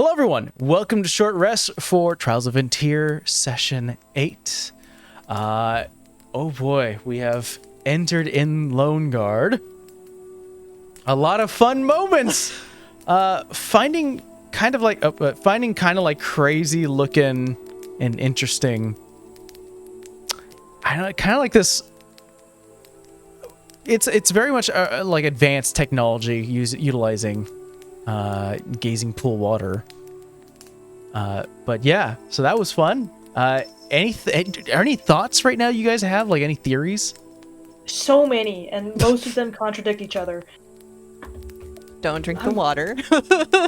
Hello everyone, welcome to Short Rest for Trials of VinTear Session 8. Oh boy, we have entered in Lone Guard. A lot of fun moments! Finding kind of like crazy looking and interesting... I don't know, kind of like this... It's very much like advanced technology utilizing gazing pool water. But yeah, so that was fun. Any thoughts right now you guys have? Like any theories? So many, and most of them contradict each other. Don't drink the water.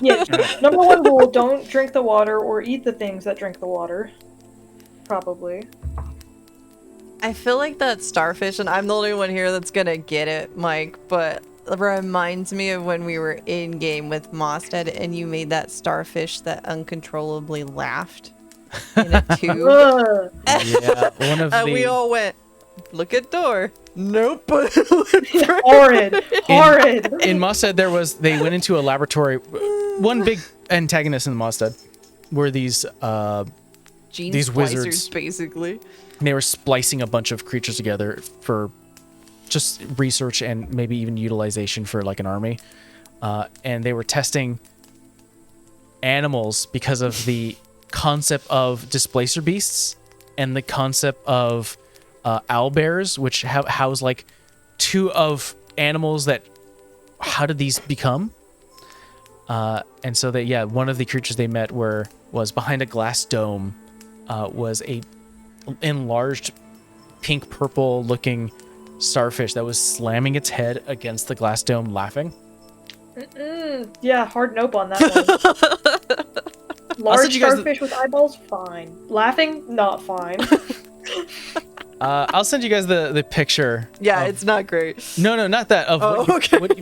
Yeah, number one rule, don't drink the water or eat the things that drink the water. Probably. I feel like that starfish, and I'm the only one here that's gonna get it, Mike, but it reminds me of when we were in game with Mosted and you made that starfish that uncontrollably laughed in a tube. Yeah, one of the... we all went, look at door. Nope. Horrid. In Mosted, they went into a laboratory. One big antagonist in Mosted were these wizards, basically. And they were splicing a bunch of creatures together for just research and maybe even utilization for like an army. And they were testing animals because of the concept of displacer beasts and the concept of owlbears, which house like two of animals that... How did these become? And so one of the creatures they met was behind a glass dome, was a enlarged pink purple looking starfish that was slamming its head against the glass dome laughing. Yeah, hard nope on that one. Large starfish with eyeballs, fine. Laughing, not fine. I'll send you guys the picture. Yeah, it's not great. No, not that. Of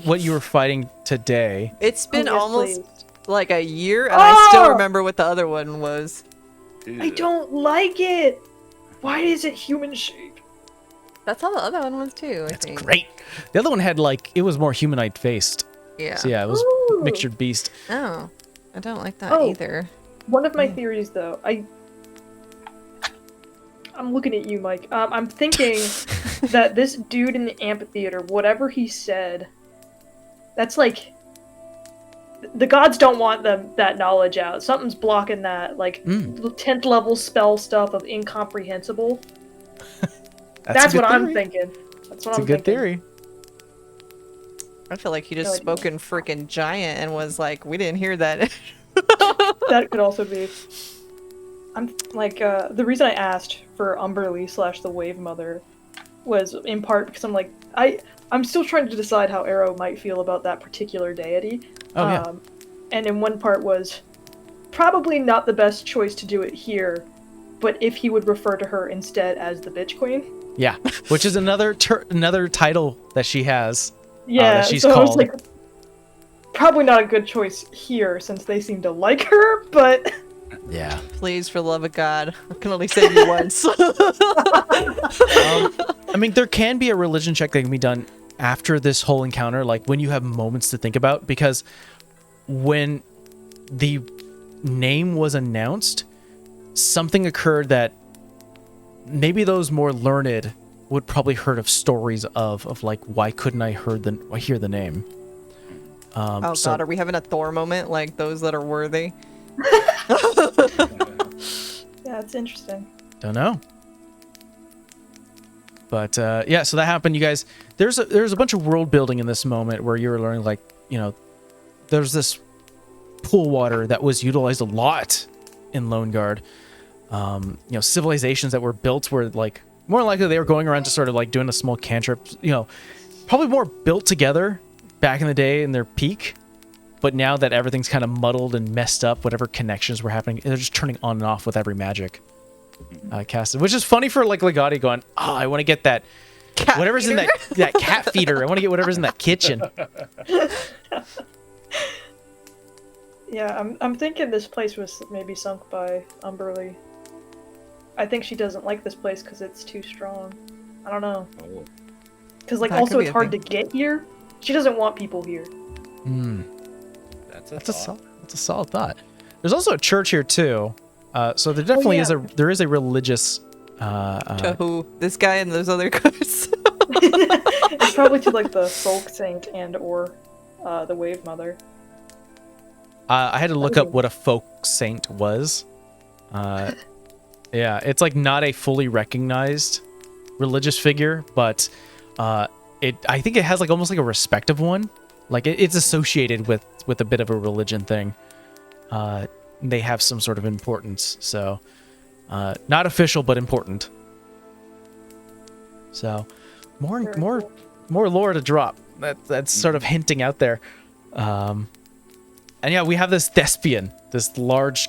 what you were fighting today. It's been almost like a year, and I still remember what the other one was. I don't like it. Why is it human shaped? That's how the other one was too, I think. That's great. The other one had it was more humanoid faced. Yeah. So yeah, it was mixtured beast. Oh, I don't like that either. One of my theories, though, I'm looking at you, Mike. I'm thinking that this dude in the amphitheater, whatever he said, that's like... The gods don't want that knowledge out. Something's blocking that, 10th level spell stuff of incomprehensible. That's what I'm thinking. That's a good theory. I feel like he just spoke in freaking giant and was like, we didn't hear that. That could also be. I'm like, the reason I asked for Umberly / the Wave Mother was in part because I'm like, I'm still trying to decide how Arrow might feel about that particular deity. And in one part was probably not the best choice to do it here, but if he would refer to her instead as the Bitch Queen. Yeah, which is another title that she has. Yeah, that she's so called. I was like, probably not a good choice here since they seem to like her, but... Yeah. Please, for the love of God, I can only save you once. I mean, there can be a religion check that can be done after this whole encounter, like when you have moments to think about, because when the name was announced, something occurred that maybe those more learned would probably heard of stories of like, why couldn't I hear the name? God, are we having a Thor moment like those that are worthy? Yeah, it's interesting. Don't know. But yeah, so that happened, you guys. There's a bunch of world building in this moment where you were learning, like, there's this pool water that was utilized a lot in Lone Guard. Civilizations that were built were like more likely they were going around just sort of like doing a small cantrip. Probably more built together back in the day in their peak. But now that everything's kind of muddled and messed up, whatever connections were happening, they're just turning on and off with every magic casted. Which is funny for like Legati going, I want to get that cat whatever's feeder? in that cat feeder. I want to get whatever's in that kitchen. Yeah, I'm thinking this place was maybe sunk by Umberly. I think she doesn't like this place because it's too strong. I don't know. Because also it's hard to get here. She doesn't want people here. That's a solid thought. There's also a church here too. So there definitely yeah. is a religious. To who? This guy and those other guys. It's probably to like the folk saint and or the wave mother. I had to look up what a folk saint was. Yeah, it's like not a fully recognized religious figure, but I think it has like almost like a respective one. Like it's associated with a bit of a religion thing. They have some sort of importance, so not official but important. So more lore to drop. That's sort of hinting out there. And yeah, we have this thespian, this large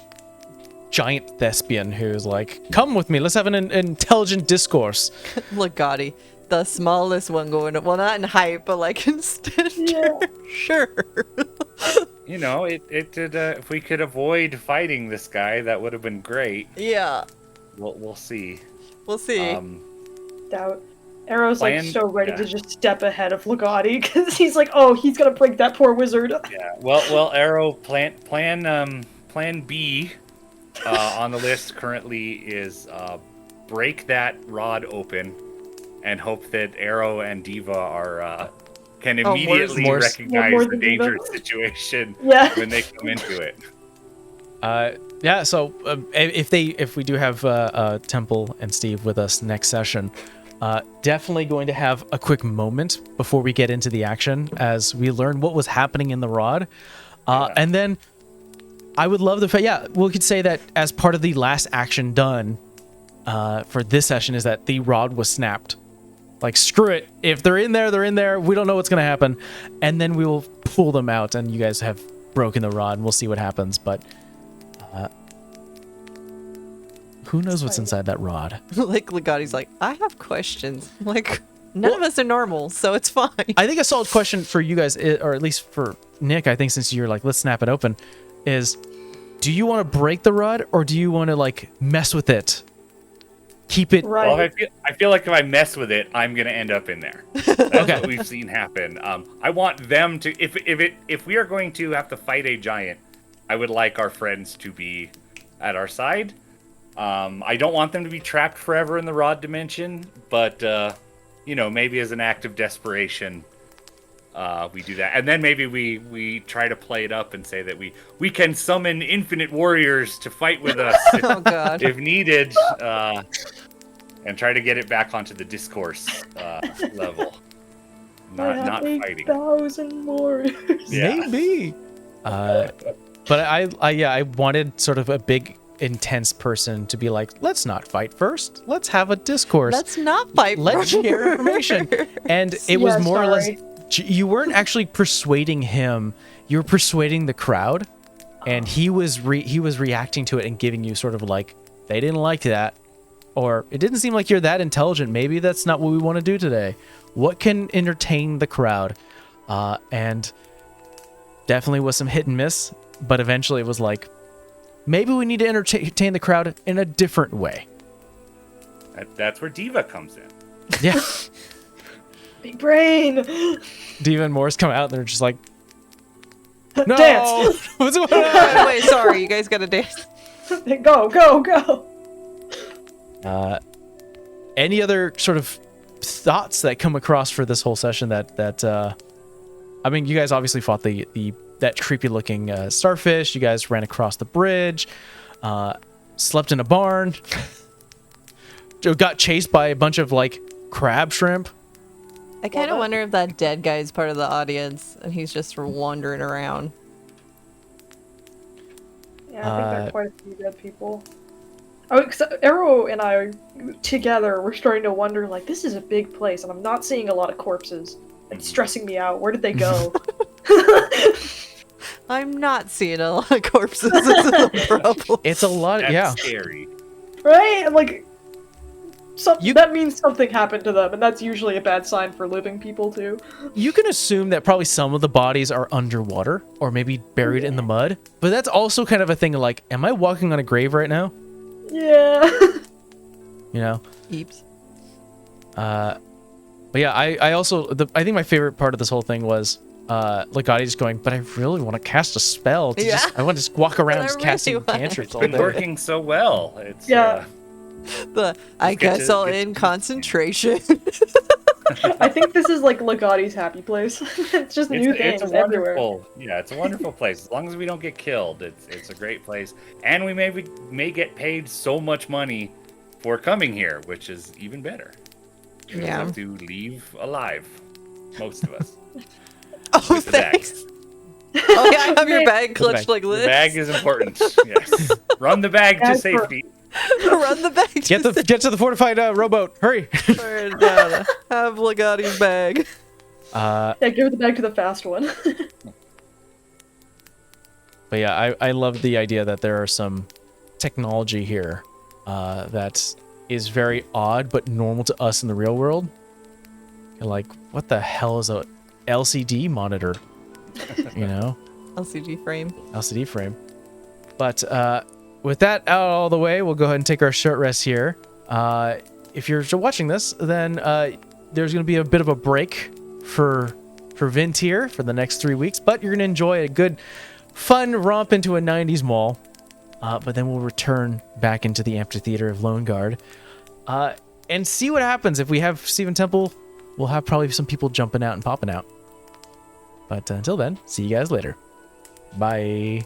giant thespian who's like, come with me, let's have an intelligent discourse. Legati, the smallest one going, well, not in height, but like in stature. Yeah. Sure. You know, it did. If we could avoid fighting this guy, that would have been great. Yeah. We'll see. We'll see. Doubt. Arrow's like Plan- so ready to yeah. just step ahead of Legati because he's like, oh, he's gonna break that poor wizard. Yeah. Well, Arrow plan B on the list currently is break that rod open and hope that Arrow and Diva are can immediately Morse. recognize More the than Diva. dangerous situation Yeah. when they come into it. Yeah, so if we do have Temple and Steve with us next session, definitely going to have a quick moment before we get into the action as we learn what was happening in the rod. And then I would love the fact, yeah, we could say that as part of the last action done for this session is that the rod was snapped. Like, screw it. If they're in there, they're in there. We don't know what's going to happen. And then we will pull them out and you guys have broken the rod and we'll see what happens. But who knows what's inside that rod? Like Legati's like, I have questions. I'm like, none of us are normal, so it's fine. I think a solid question for you guys, or at least for Nick, I think since you're like, let's snap it open, is do you want to break the rod or do you want to like mess with it? Keep it. Right. Well, I feel like if I mess with it, I'm gonna end up in there. That's what we've seen happen. I want them to. If we are going to have to fight a giant, I would like our friends to be at our side. I don't want them to be trapped forever in the rod dimension, but maybe as an act of desperation, we do that, and then maybe we try to play it up and say that we can summon infinite warriors to fight with us Oh god. if needed, and try to get it back onto the discourse level, not fighting. 8,000 warriors. Yeah. Maybe. But I wanted sort of a big, intense person to be like, let's not fight first. Let's have a discourse. Let's not fight. Let's share information. And it was Yeah, more or less, sorry. you weren't actually persuading him. You were persuading the crowd, and he was reacting to it and giving you sort of like, they didn't like that, or it didn't seem like you're that intelligent. Maybe that's not what we want to do today. What can entertain the crowd? And definitely was some hit and miss, but eventually it was like, maybe we need to entertain the crowd in a different way. That's where Diva comes in. Yeah. Big brain. Diva and Morris come out and they're just like, no! Dance. What's going on? Wait, sorry, you guys gotta dance. Go. Any other sort of thoughts that come across for this whole session that I mean, you guys obviously fought that creepy looking starfish. You guys ran across the bridge, slept in a barn, got chased by a bunch of like crab shrimp. I kind of Well, wonder if that dead guy is part of the audience and he's just wandering around. Yeah, I think there are quite a few dead people. Oh, 'cause Arrow and I together were starting to wonder, like, this is a big place, and I'm not seeing a lot of corpses. It's stressing me out. Where did they go? I'm not seeing a lot of corpses. It's a problem. It's a lot. That's Yeah. scary. Right? I'm like, You- that means something happened to them, and that's usually a bad sign for living people too. You can assume that probably some of the bodies are underwater or maybe buried in the mud, but that's also kind of a thing of like, am I walking on a grave right now? Yeah. You know? Eeps. But yeah, I also I think my favorite part of this whole thing was Legati's going, but I really want to cast a spell. I want to just walk around just really casting want. cantrips all It's been day. working so well. It's Yeah. I get guess to- I'll get end to- concentration. I think this is like Legati's happy place. It's just new things it's a everywhere. wonderful, yeah, it's a wonderful place. As long as we don't get killed, it's a great place, and we may get paid so much money for coming here, which is even better. We don't Yeah. have to leave alive, most of us. Oh, With the bag. thanks. Oh yeah, I have your bag bag. clutched like The this. bag is important. Yes, run the bag to Bag for- safety. Run the bag. Get to the fortified rowboat. Hurry. Have Legati's bag. Yeah, give the bag to the fast one. But yeah, I love the idea that there are some technology here that is very odd but normal to us in the real world. You're like, what the hell is a LCD monitor? You know, LCD frame. LCD frame. But with that out all the way, we'll go ahead and take our short rest here. If you're watching this, then there's going to be a bit of a break for VinTear for the next 3 weeks, but you're going to enjoy a good, fun romp into a 90s mall. But then we'll return back into the amphitheater of Lone Guard and see what happens. If we have Stephen Temple, we'll have probably some people jumping out and popping out. But until then, see you guys later. Bye.